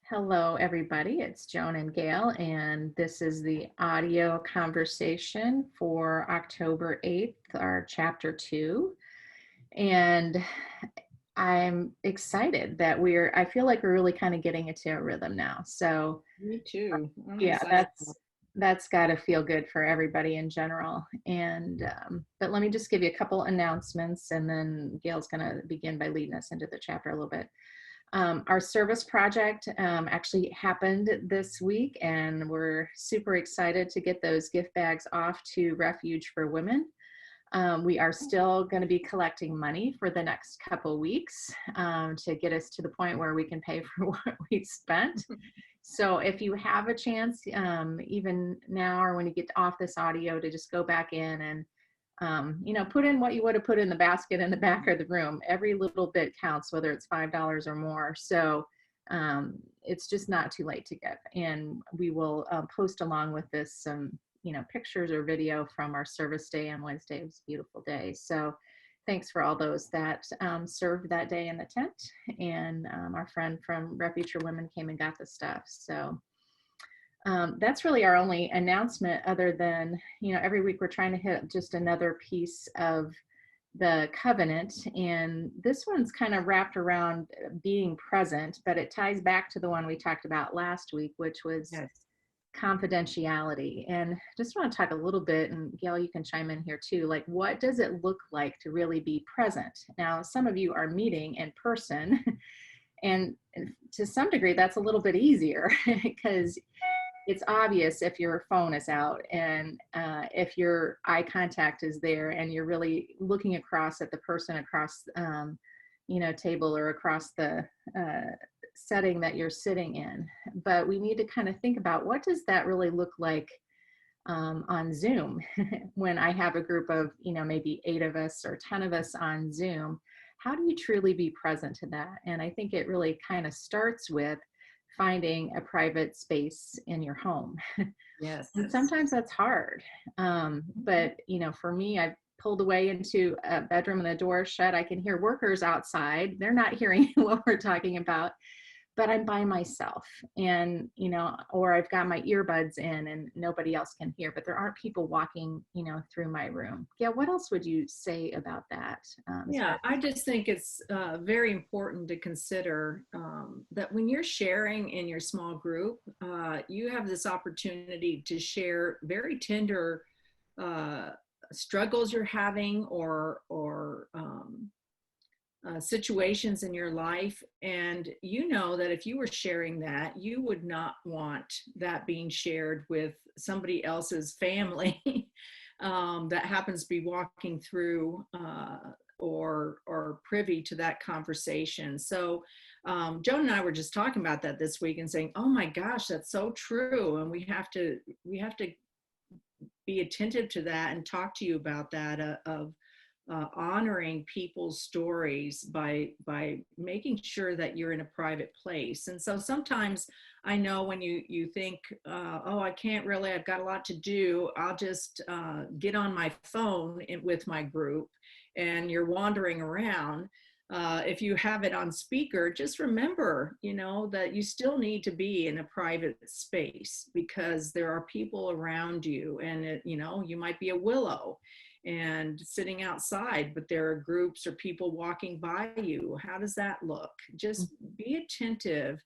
Hello, everybody. It's Joan and Gail, and this is the audio conversation for October 8th, our chapter 2. And I'm excited that I feel like we're really kind of getting into a rhythm now. So, Me too. I'm yeah, excited. that's got to feel good for everybody in general. But let me just give you a couple announcements, and then Gail's going to begin by leading us into the chapter a little bit. Our service project actually happened this week, and we're super excited to get those gift bags off to Refuge for Women. We are still going to be collecting money for the next couple weeks to get us to the point where we can pay for what we spent. So if you have a chance, even now or when you get off this audio, to just go back in and put in what you would have put in the basket in the back of the room. Every little bit counts, whether it's $5 or more. So it's just not too late to give. And we will post along with this some, pictures or video from our service day on Wednesday. It was a beautiful day. So thanks for all those that served that day in the tent. And our friend from Refuge for Women came and got the stuff. So that's really our only announcement, other than, every week we're trying to hit just another piece of the covenant. And this one's kind of wrapped around being present, but it ties back to the one we talked about last week, which was Yes. confidentiality. And just want to talk a little bit, and Gail, you can chime in here too, like what does it look like to really be present? Now, some of you are meeting in person, and to some degree that's a little bit easier because it's obvious if your phone is out, and if your eye contact is there and you're really looking across at the person across table or across the setting that you're sitting in. But we need to kind of think about, what does that really look like on Zoom when I have a group of maybe 8 of us or 10 of us on Zoom? How do you truly be present to that? And I think it really kind of starts with finding a private space in your home. Yes. And sometimes that's hard. But, for me, I've pulled away into a bedroom and the door shut. I can hear workers outside. They're not hearing what we're talking about, but I'm by myself, and, or I've got my earbuds in and nobody else can hear, but there aren't people walking, through my room. Yeah. What else would you say about that? Yeah, I just think it's very important to consider that when you're sharing in your small group, you have this opportunity to share very tender uh, struggles you're having, or situations in your life. And you know that if you were sharing that, you would not want that being shared with somebody else's family that happens to be walking through or privy to that conversation. So Joan and I were just talking about that this week and saying, oh my gosh, that's so true. And we have to be attentive to that and talk to you about that, of honoring people's stories by making sure that you're in a private place. And so sometimes I know when you think, oh, I can't really, I've got a lot to do, I'll just get on my phone with my group, and you're wandering around. If you have it on speaker, just remember, that you still need to be in a private space, because there are people around you, and you might be a willow and sitting outside, but there are groups or people walking by you. How does that look? Just be attentive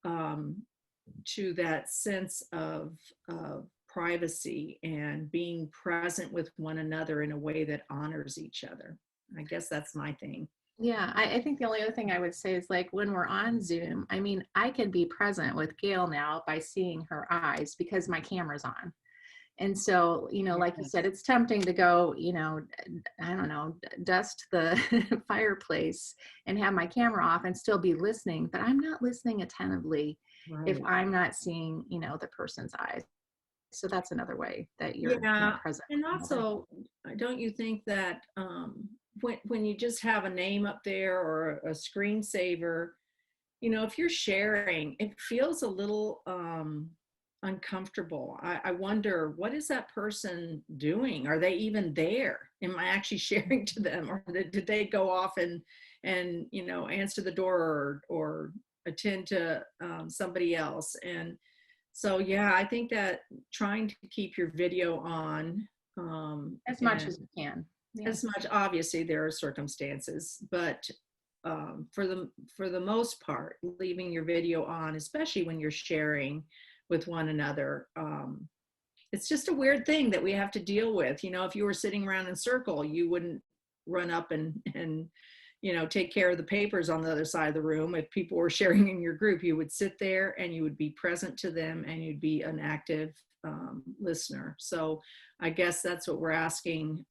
to that sense of privacy and being present with one another in a way that honors each other. I guess that's my thing. Yeah, I think the only other thing I would say is, like, when we're on Zoom, I mean, I can be present with Gail now by seeing her eyes because my camera's on. And so, like you said, Yes. it's tempting to go, I don't know, dust the fireplace and have my camera off and still be listening, but I'm not listening attentively if Right. I'm not seeing, the person's eyes. So that's another way that you're, Yeah, present and with another. also, don't you think that when you just have a name up there or a screensaver, if you're sharing, it feels a little uncomfortable. I wonder, what is that person doing? Are they even there? Am I actually sharing to them, or did they go off and answer the door, or attend to somebody else. And so, yeah, I think that trying to keep your video on, As much and as we can. Yeah. as much, obviously there are circumstances, but for the most part, leaving your video on, especially when you're sharing with one another, it's just a weird thing that we have to deal with. You know, if you were sitting around in a circle, you wouldn't run up and take care of the papers on the other side of the room. If people were sharing in your group, you would sit there and you would be present to them, and you'd be an active listener. So I guess that's what we're asking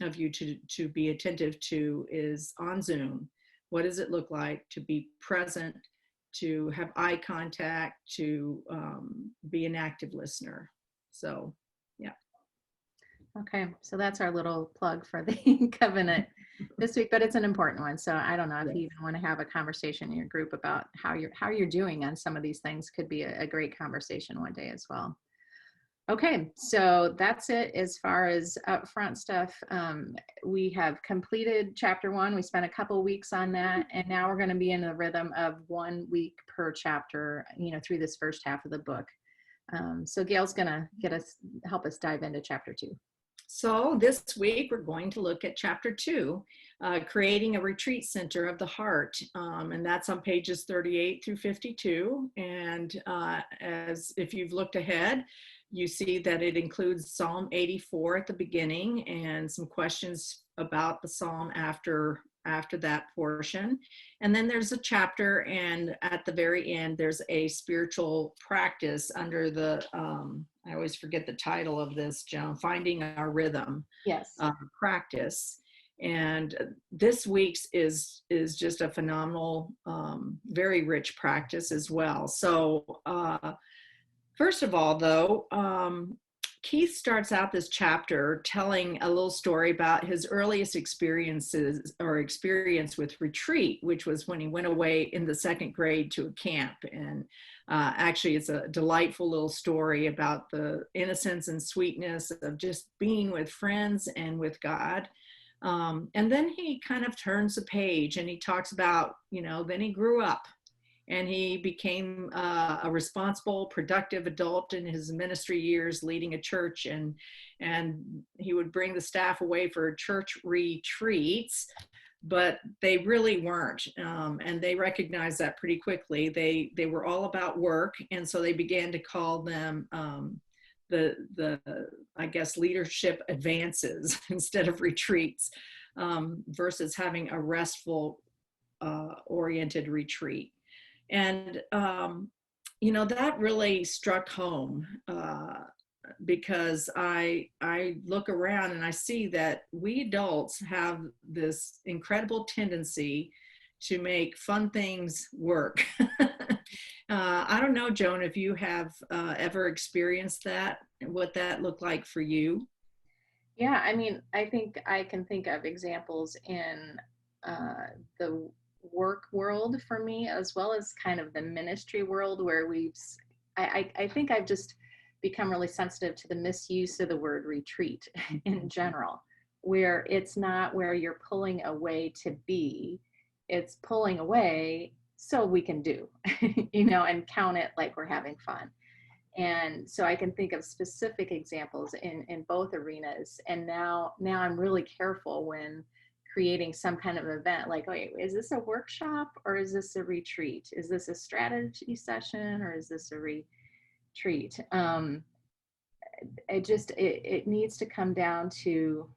of you to be attentive to, is on Zoom. What does it look like to be present, to have eye contact, to be an active listener? So, yeah. Okay, so that's our little plug for the covenant this week, but it's an important one. So I don't know if Yes. you even want to have a conversation in your group about how you're doing on some of these things. Could be a great conversation one day as well. Okay, so that's it as far as upfront stuff. We have completed chapter 1. We spent a couple weeks on that, and now we're going to be in the rhythm of 1 week per chapter, through this first half of the book. So Gail's going to help us dive into chapter 2. So this week we're going to look at chapter 2, creating a retreat center of the heart, and that's on pages 38 through 52. And as if you've looked ahead, you see that it includes Psalm 84 at the beginning and some questions about the psalm after that portion. And then there's a chapter, and at the very end there's a spiritual practice under the I always forget the title of this, Joan, Finding Our Rhythm. Yes. Practice. And this week's is just a phenomenal, very rich practice as well. So first of all, though, Keith starts out this chapter telling a little story about his earliest experience with retreat, which was when he went away in the 2nd grade to a camp. And actually, it's a delightful little story about the innocence and sweetness of just being with friends and with God. And then he kind of turns the page and he talks about, then he grew up. And he became a responsible, productive adult in his ministry years, leading a church, and he would bring the staff away for church retreats, but they really weren't, and they recognized that pretty quickly. They were all about work, and so they began to call them the I guess leadership advances instead of retreats, versus having a restful oriented retreat. And, that really struck home because I look around and I see that we adults have this incredible tendency to make fun things work. I don't know, Joan, if you have ever experienced that, what that looked like for you. Yeah, I mean, I think I can think of examples in the work world for me, as well as kind of the ministry world, where I think I've just become really sensitive to the misuse of the word retreat in general, where it's not where you're pulling away to be, it's pulling away so we can do, and count it like we're having fun. And so I can think of specific examples in both arenas. And now I'm really careful when creating some kind of event, like, wait, is this a workshop or is this a retreat? Is this a strategy session or is this a retreat? It needs to come down to,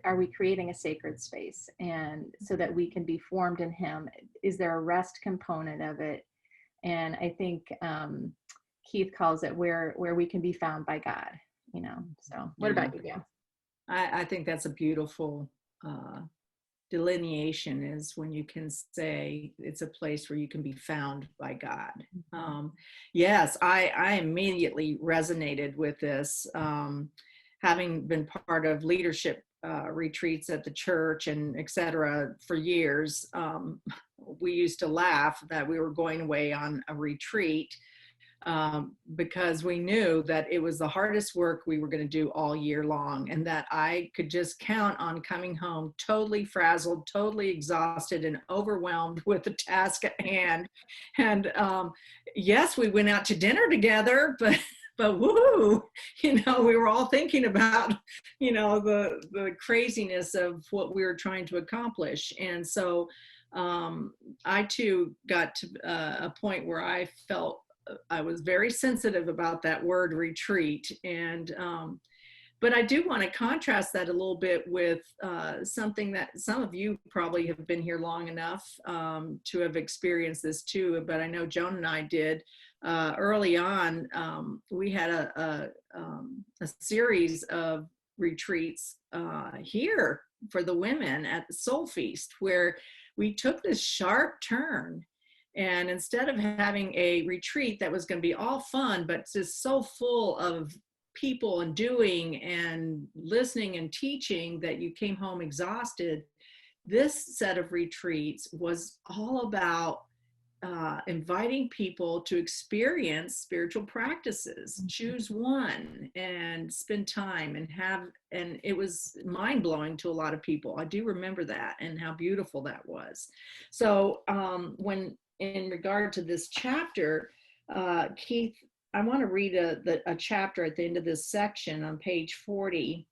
are we creating a sacred space, and so that we can be formed in him? Is there a rest component of it? And I think Keith calls it where we can be found by God, So what about you, Gail? I think that's a beautiful delineation, is when you can say it's a place where you can be found by God. Yes, I immediately resonated with this, having been part of leadership retreats at the church and et cetera for years. We used to laugh that we were going away on a retreat because we knew that it was the hardest work we were going to do all year long, and that I could just count on coming home totally frazzled, totally exhausted, and overwhelmed with the task at hand. And yes, we went out to dinner together, but woohoo, we were all thinking about, the craziness of what we were trying to accomplish. And so I too got to a point where I felt I was very sensitive about that word retreat. And but I do want to contrast that a little bit with something that some of you probably have been here long enough to have experienced this too. But I know Joan and I did early on. We had a series of retreats here for the women at the Soul Feast, where we took this sharp turn. And instead of having a retreat that was going to be all fun, but just so full of people and doing and listening and teaching that you came home exhausted, this set of retreats was all about inviting people to experience spiritual practices, choose one and spend time and it was mind-blowing to a lot of people. I do remember that and how beautiful that was. So when in regard to this chapter, Keith, I want to read a chapter at the end of this section on page 40,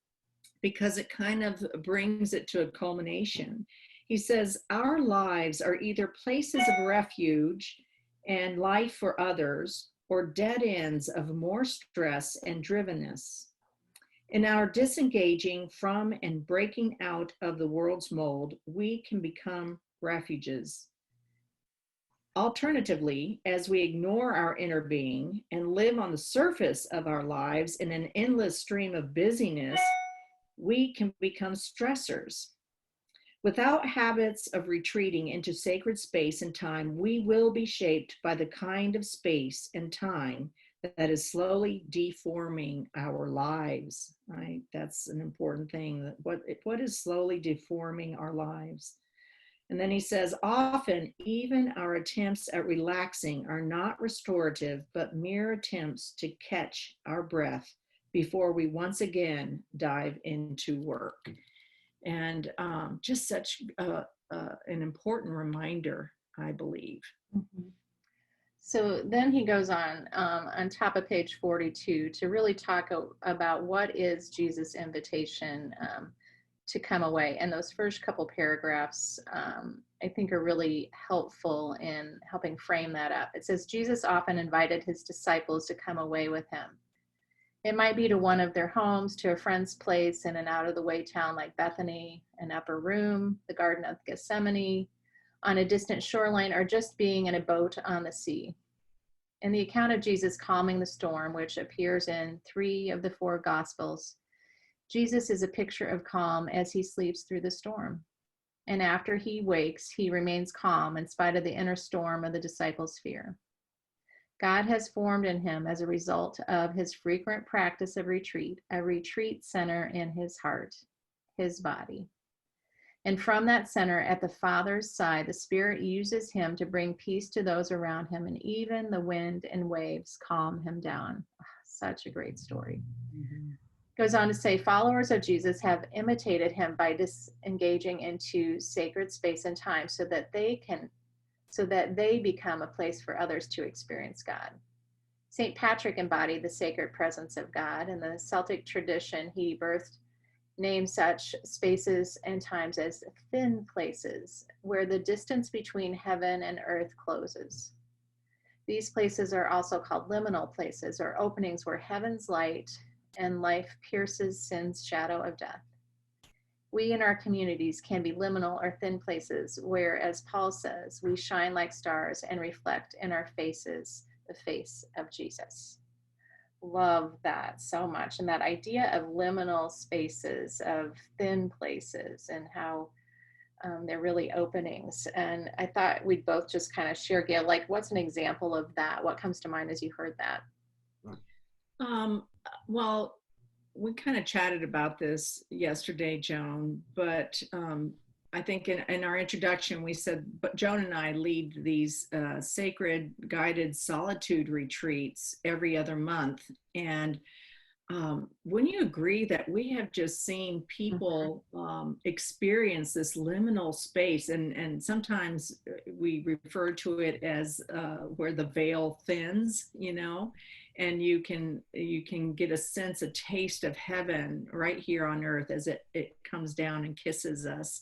because it kind of brings it to a culmination. He says, our lives are either places of refuge and life for others, or dead ends of more stress and drivenness. In our disengaging from and breaking out of the world's mold, we can become refuges. Alternatively, as we ignore our inner being and live on the surface of our lives in an endless stream of busyness, we can become stressors. Without habits of retreating into sacred space and time, we will be shaped by the kind of space and time that is slowly deforming our lives. Right? That's an important thing. What is slowly deforming our lives? And then he says, often even our attempts at relaxing are not restorative, but mere attempts to catch our breath before we once again dive into work. And just such an important reminder, I believe. Mm-hmm. So then he goes on top of page 42, to really talk about what is Jesus' invitation to come away. And those first couple paragraphs, I think, are really helpful in helping frame that up. It says, Jesus often invited his disciples to come away with him. It might be to one of their homes, to a friend's place in an out-of-the-way town like Bethany, an upper room, the Garden of Gethsemane, on a distant shoreline, or just being in a boat on the sea. In the account of Jesus calming the storm, which appears in 3 of the 4 Gospels, Jesus is a picture of calm as he sleeps through the storm. And after he wakes, he remains calm in spite of the inner storm of the disciples' fear. God has formed in him, as a result of his frequent practice of retreat, a retreat center in his heart, his body. And from that center at the Father's side, the Spirit uses him to bring peace to those around him, and even the wind and waves calm him down. Such a great story. Mm-hmm. Goes on to say, followers of Jesus have imitated him by disengaging into sacred space and time so that they become a place for others to experience God. St. Patrick embodied the sacred presence of God. In the Celtic tradition he birthed, named such spaces and times as thin places, where the distance between heaven and earth closes. These places are also called liminal places, or openings where heaven's light and life pierces sin's shadow of death. We in our communities can be liminal or thin places where, as Paul says, we shine like stars and reflect in our faces the face of Jesus. Love that so much. And that idea of liminal spaces, of thin places, and how they're really openings. And I thought we'd both just kind of share, Gail, like, what's an example of that? What comes to mind as you heard that? Well, we kind of chatted about this yesterday, Joan, but I think in our introduction, we said, but Joan and I lead these sacred guided solitude retreats every other month. And wouldn't you agree that we have just seen people experience this liminal space, and sometimes we refer to it as where the veil thins, and you can get a sense, a taste of heaven right here on earth as it comes down and kisses us.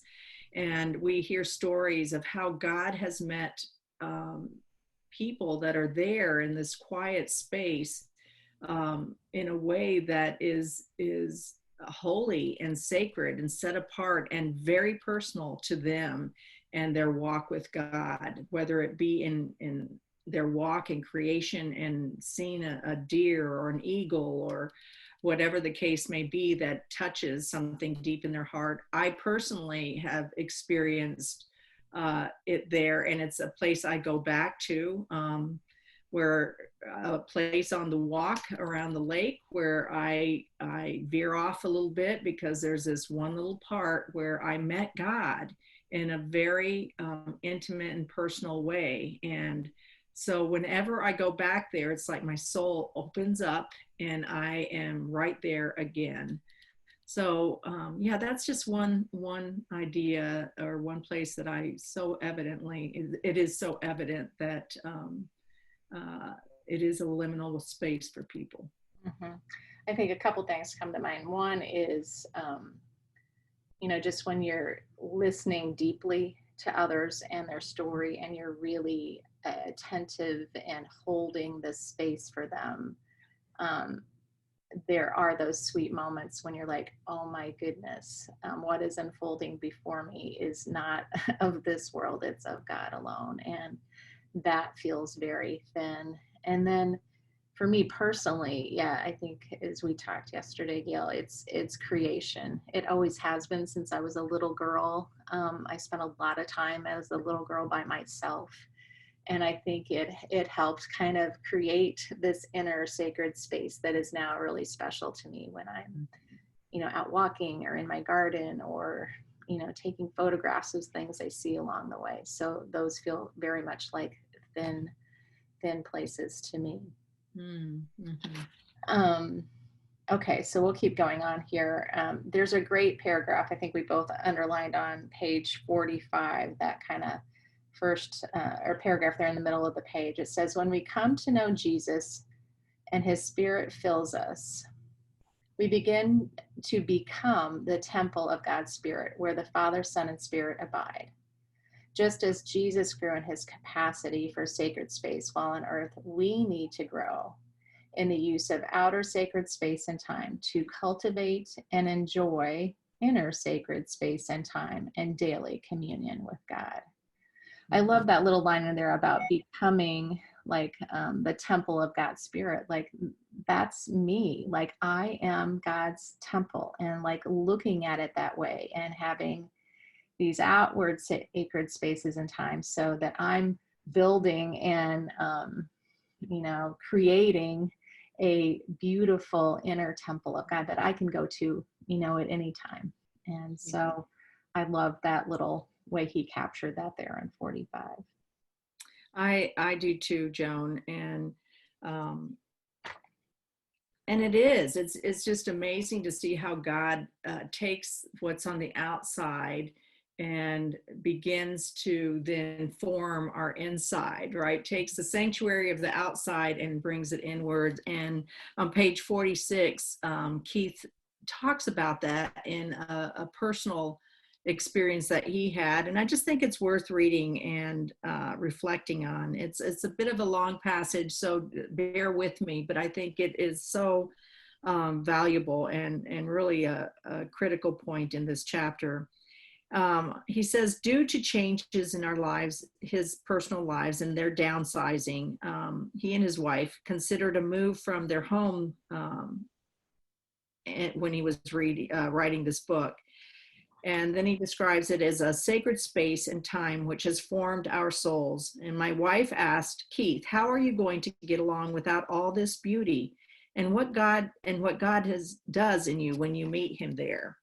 And we hear stories of how God has met people that are there in this quiet space in a way that is holy and sacred and set apart and very personal to them and their walk with God, whether it be in their walk in creation and seeing a deer or an eagle or whatever the case may be that touches something deep in their heart. I personally have experienced it there, and it's a place I go back to, where a place on the walk around the lake where I veer off a little bit because there's this one little part where I met God in a very intimate and personal way. And so whenever I go back there, it's like my soul opens up and I am right there again. So yeah, that's just one idea or one place that it is so evident that it is a liminal space for people. Mm-hmm. I think a couple things come to mind. One is, just when you're listening deeply to others and their story, and you're really attentive and holding the space for them, there are those sweet moments when you're like, oh my goodness, what is unfolding before me is not of this world, it's of God alone. And that feels very thin. And then for me personally, yeah, I think as we talked yesterday, Gail, it's creation. It always has been since I was a little girl. I spent a lot of time as a little girl by myself. And I think it helped kind of create this inner sacred space that is now really special to me when I'm, out walking or in my garden or, taking photographs of things I see along the way. So those feel very much like thin places to me. Mm-hmm. Okay, so we'll keep going on here. There's a great paragraph I think we both underlined on page 45, that kind of first or paragraph there in the middle of the page. It says, when we come to know Jesus and his spirit fills us, we begin to become the temple of God's Spirit, where the Father, Son, and Spirit abide. Just as Jesus grew in his capacity for sacred space while on earth, we need to grow in the use of outer sacred space and time to cultivate and enjoy inner sacred space and time and daily communion with God. I love that little line in there about becoming like the temple of God's Spirit. Like, that's me. Like, I am God's temple, and like looking at it that way and having these outward sacred spaces and times so that I'm building and, creating a beautiful inner temple of God that I can go to, at any time. And so I love that little way he captured that there in 45. I do too, Joan. And it's just amazing to see how God takes what's on the outside and begins to then form our inside, right? Takes the sanctuary of the outside and brings it inward. And on page 46, Keith talks about that in a personal experience that he had. And I just think it's worth reading and reflecting on. It's a bit of a long passage, so bear with me, but I think it is so valuable and really a critical point in this chapter. He says, due to changes in our lives, his personal lives, and their downsizing, he and his wife considered a move from their home when he was writing this book. And then he describes it as a sacred space and time which has formed our souls. And my wife asked, Keith, how are you going to get along without all this beauty? And what God does in you when you meet him there?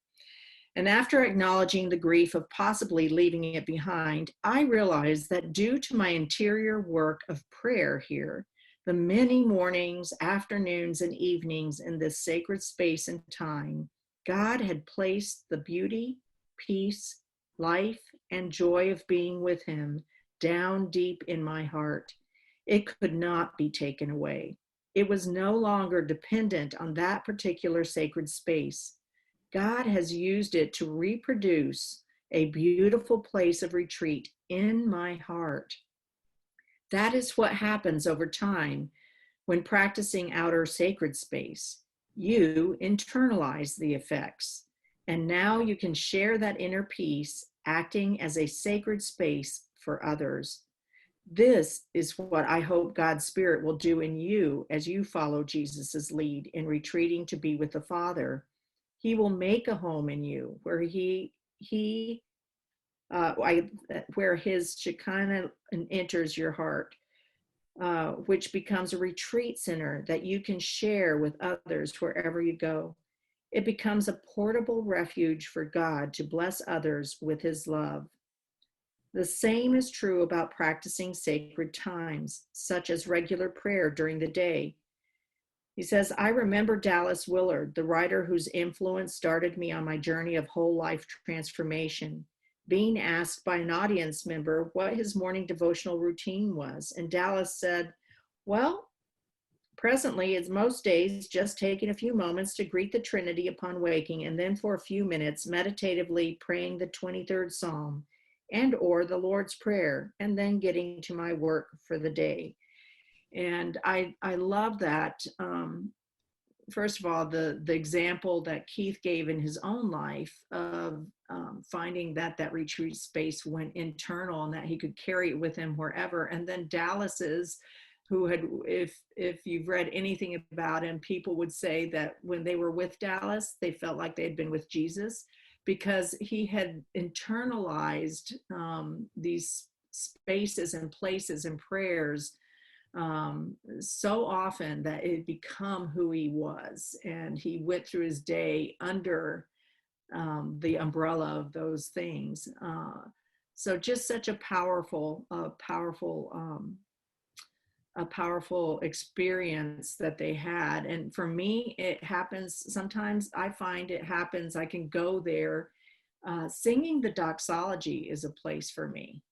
And after acknowledging the grief of possibly leaving it behind, I realized that due to my interior work of prayer here, the many mornings, afternoons, and evenings in this sacred space and time, God had placed the beauty, peace, life, and joy of being with Him down deep in my heart. It could not be taken away. It was no longer dependent on that particular sacred space. God has used it to reproduce a beautiful place of retreat in my heart. That is what happens over time when practicing outer sacred space. You internalize the effects, and now you can share that inner peace, acting as a sacred space for others. This is what I hope God's Spirit will do in you as you follow Jesus's lead in retreating to be with the Father. He will make a home in you where where His Shekinah enters your heart, which becomes a retreat center that you can share with others wherever you go. It becomes a portable refuge for God to bless others with His love. The same is true about practicing sacred times, such as regular prayer during the day. He says, I remember Dallas Willard, the writer whose influence started me on my journey of whole life transformation, being asked by an audience member what his morning devotional routine was. And Dallas said, well, presently it's most days just taking a few moments to greet the Trinity upon waking, and then for a few minutes meditatively praying the 23rd Psalm and or the Lord's Prayer, and then getting to my work for the day. And I love that. First of all, the example that Keith gave in his own life of finding that retreat space went internal and that he could carry it with him wherever. And then Dallas's, who had, if you've read anything about him, people would say that when they were with Dallas, they felt like they had been with Jesus, because he had internalized these spaces and places and prayers so often that it had become who he was. And he went through his day under the umbrella of those things. So just such a powerful experience that they had. And for me, it happens sometimes. I find it happens, I can go there. Singing the doxology is a place for me.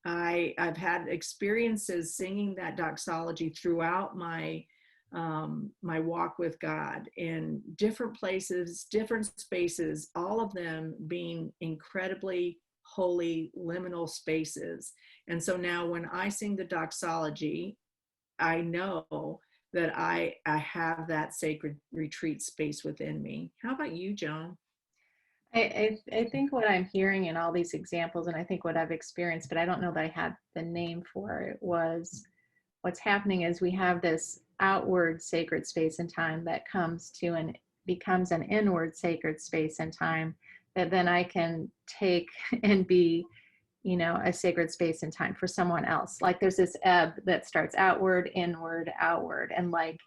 I've had experiences singing that doxology throughout my my walk with God, in different places, different spaces, all of them being incredibly holy liminal spaces. And so now when I sing the doxology, I know that I have that sacred retreat space within me. How about you, Joan? I think what I'm hearing in all these examples, and I think what I've experienced, but I don't know that I had the name for it, was what's happening is we have this outward sacred space and time that comes to and becomes an inward sacred space and time that then I can take and be, you know, a sacred space and time for someone else. Like there's this ebb that starts outward, inward, outward, and like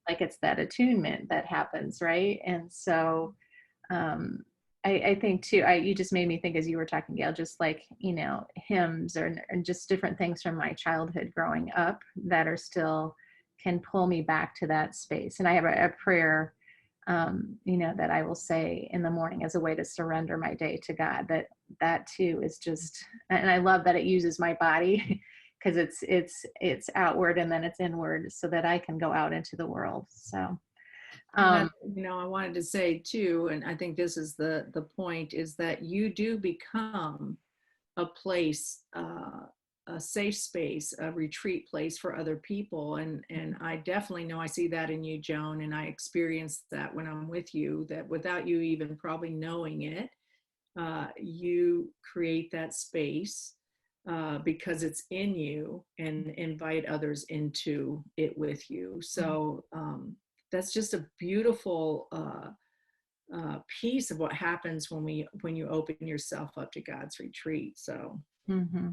it's that attunement that happens, right? And so I think too, you just made me think as you were talking, Gail, just like, you know, hymns or just different things from my childhood growing up that are still can pull me back to that space. And I have a prayer, you know, that I will say in the morning as a way to surrender my day to God. That too is just, and I love that it uses my body because it's outward and then it's inward so that I can go out into the world. So. You know, I wanted to say too, and I think this is the point, is that you do become a place, a safe space, a retreat place for other people. And I definitely know I see that in you, Joan, and I experience that when I'm with you, that without you even probably knowing it, you create that space because it's in you, and invite others into it with you. So that's just a beautiful piece of what happens when you open yourself up to God's retreat. So. Mm-hmm.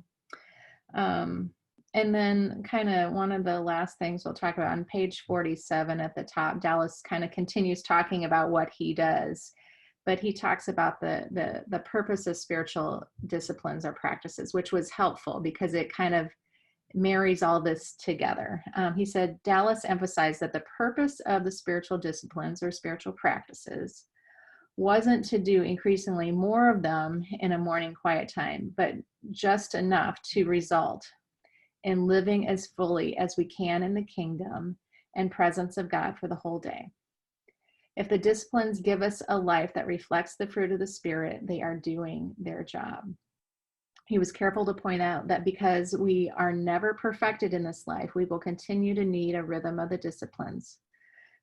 And then kind of one of the last things we'll talk about on page 47 at the top, Dallas kind of continues talking about what he does. but he talks about the purpose of spiritual disciplines or practices, which was helpful because it kind of marries all this together. He said Dallas emphasized that the purpose of the spiritual disciplines or spiritual practices wasn't to do increasingly more of them in a morning quiet time, but just enough to result in living as fully as we can in the kingdom and presence of God for the whole day. If the disciplines give us a life that reflects the fruit of the Spirit, they are doing their job. He was careful to point out that because we are never perfected in this life, we will continue to need a rhythm of the disciplines,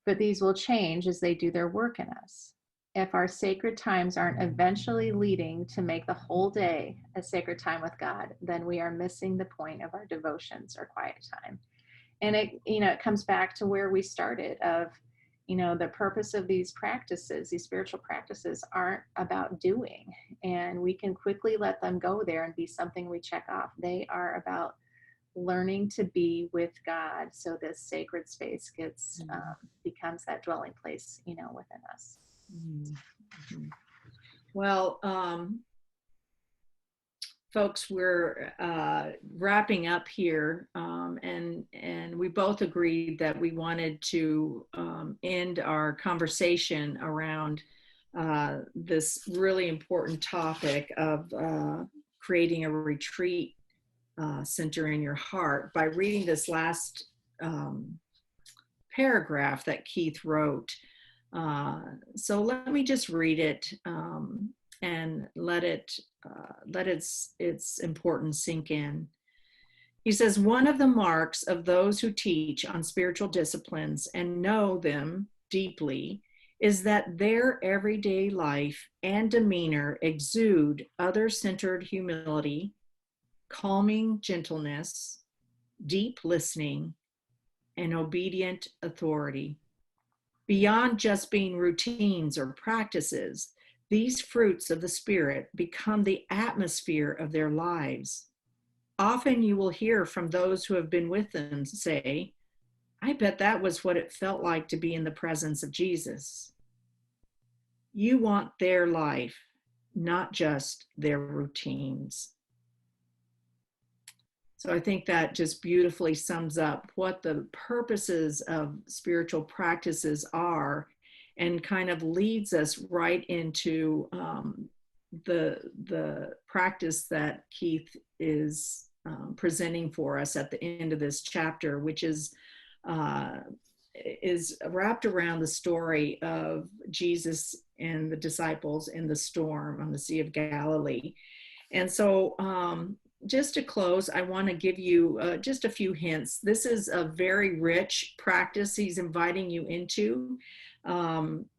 but these will change as they do their work in us. If our sacred times aren't eventually leading to make the whole day a sacred time with God, then we are missing the point of our devotions or quiet time. And it comes back to where we started of, the purpose of these practices, these spiritual practices aren't about doing, and we can quickly let them go there and be something we check off. They are about learning to be with God. So this sacred space becomes that dwelling place, within us. Mm-hmm. Well, folks, we're wrapping up here, and we both agreed that we wanted to end our conversation around this really important topic of creating a retreat center in your heart by reading this last paragraph that Keith wrote. So let me just read it and let its importance sink in. He says, one of the marks of those who teach on spiritual disciplines and know them deeply is that their everyday life and demeanor exude other-centered humility, calming gentleness, deep listening, and obedient authority. Beyond just being routines or practices, these fruits of the Spirit become the atmosphere of their lives. Often you will hear from those who have been with them say, I bet that was what it felt like to be in the presence of Jesus. You want their life, not just their routines. So I think that just beautifully sums up what the purposes of spiritual practices are, and kind of leads us right into the practice that Keith is presenting for us at the end of this chapter, which is wrapped around the story of Jesus and the disciples in the storm on the Sea of Galilee. And so just to close, I want to give you just a few hints. This is a very rich practice he's inviting you into.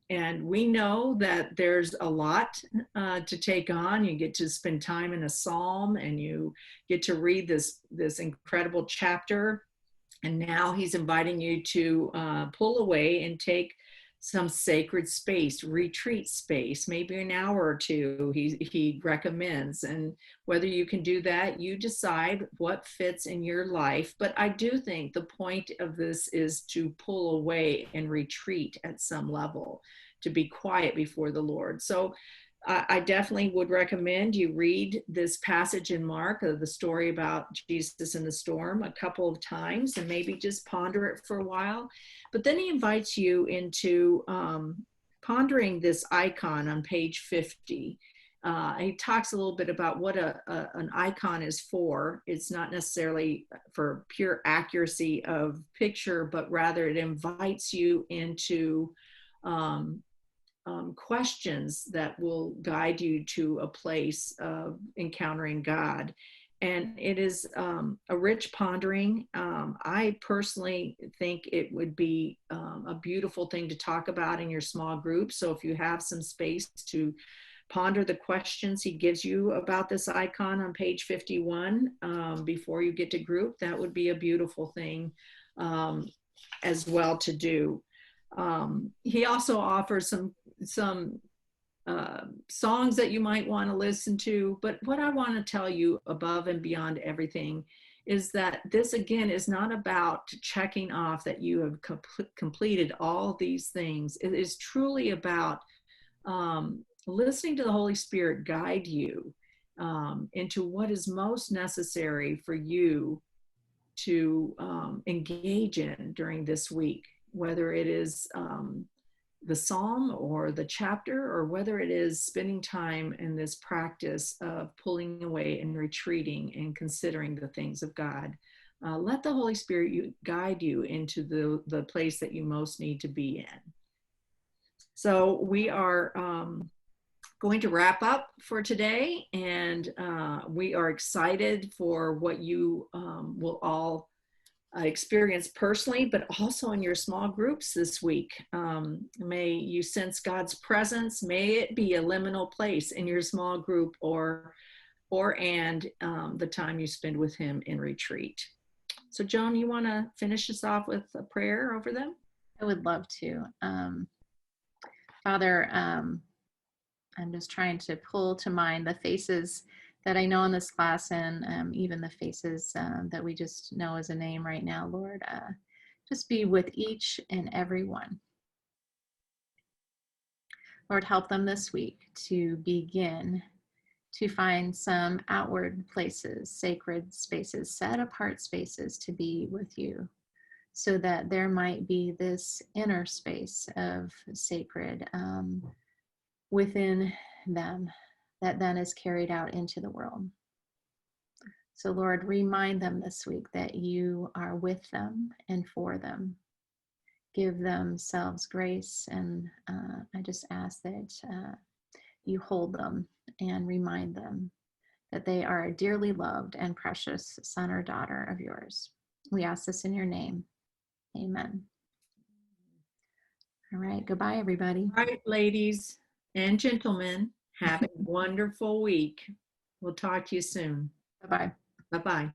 And we know that there's a lot to take on. You get to spend time in a psalm, and you get to read this incredible chapter. And now he's inviting you to pull away and take some sacred space, retreat space, maybe an hour or two, he recommends. And whether you can do that, you decide what fits in your life. But I do think the point of this is to pull away and retreat at some level, to be quiet before the Lord. So I definitely would recommend you read this passage in Mark of the story about Jesus in the storm a couple of times and maybe just ponder it for a while. But then he invites you into pondering this icon on page 50. He talks a little bit about what an icon is for. It's not necessarily for pure accuracy of picture, but rather it invites you into questions that will guide you to a place of encountering God. And it is a rich pondering. I personally think it would be a beautiful thing to talk about in your small group. So if you have some space to ponder the questions he gives you about this icon on page 51 before you get to group, that would be a beautiful thing as well to do. He also offers some songs that you might want to listen to. But what I want to tell you above and beyond everything is that this, again, is not about checking off that you have completed all these things. It is truly about listening to the Holy Spirit guide you into what is most necessary for you to engage in during this week, whether it is the psalm or the chapter, or whether it is spending time in this practice of pulling away and retreating and considering the things of God. Let the Holy Spirit guide you into the place that you most need to be in. So we are going to wrap up for today, and we are excited for what you will all experience personally, but also in your small groups this week. May you sense God's presence. May it be a liminal place in your small group or the time you spend with him in retreat. So Joan, you want to finish us off with a prayer over them? I would love to. Father, I'm just trying to pull to mind the faces that I know in this class, and even the faces that we just know as a name right now, Lord. Just be with each and every one. Lord, help them this week to begin to find some outward places, sacred spaces, set apart spaces to be with you, so that there might be this inner space of sacred within them that then is carried out into the world. So Lord, remind them this week that you are with them and for them. Give themselves grace, and I just ask that you hold them and remind them that they are a dearly loved and precious son or daughter of yours. We ask this in your name. Amen. All right. Goodbye, everybody. All right, ladies and gentlemen, have a wonderful week. We'll talk to you soon. Bye-bye. Bye-bye.